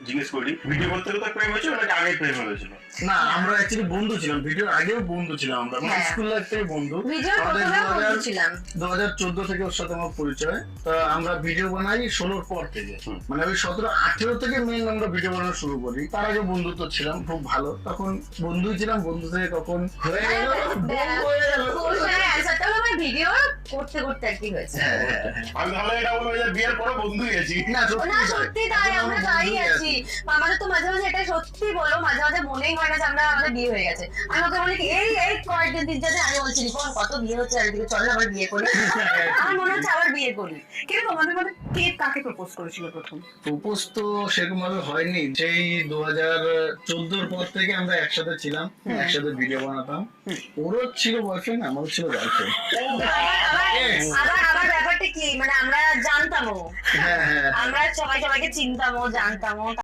জিজ্ঞেস করি, ভিডিও করতে করতে প্রেম হয়েছিল নাকি আগে প্রেম হয়েছিল? না, আমরা অ্যাকচুয়ালি বন্ধু ছিলাম, ভিডিওর আগেও বন্ধু ছিলাম আমরা, মানে হ্যাঁ। স্কুল লাইফ থেকে বন্ধু। ভিডিও আমাদের প্রথমে বন্ধু ছিলাম। 2014 থেকে ওর সাথে আমার পরিচয়। তা আমরা ভিডিও বানাই 16 পর থেকে, মানে ওই 17-18 থেকে মেইন আমরা ভিডিও বানানো শুরু করি। তার আগে বন্ধুত্ব ছিলাম খুব ভালো, তখন বন্ধুই ছিলাম, বন্ধু থেকে কখন হয়ে গেল বন্ধু হয়ে গেল। ভিডিও করতে করতে আর কি হয়েছে। আমি তাহলে এটা বলবো যে বিয়ের পরে বন্ধুই আছি। না না সত্যি তাই, আমরা তাই আছি। আমাদের তো মাঝে মাঝে এটা সত্যি বলো, মাঝে মাঝে মনেই হয় না যে আমরা আমাদের বিয়ে হয়ে গেছে। আমি ওকে বলি কি এই এই কয়েকদিন 3-4 দিন আগে বলছি রিপন কত বিয়ে হচ্ছে চারিদিকে, চল আবার বিয়ে করি। আমার মনে হচ্ছে আবার বিয়ে করি। কিন্তু তোমাদের মধ্যে কে কাকে প্রপোজ করেছিল প্রথম? প্রপোজ তো সেরকম ভাবে হয়নি, সেই 2014 পর থেকে আমরা একসাথে ছিলাম, একসাথে ভিডিও বানাতাম। ওরও ছিল বয়ফ্রেন্ড, আমারও ছিল গার্লফ্রেন্ড। আবার ব্যাপারটা কি, মানে আমরা জানতামও, হ্যাঁ হ্যাঁ আমরা সবাইকে চিনতামও জানতামও।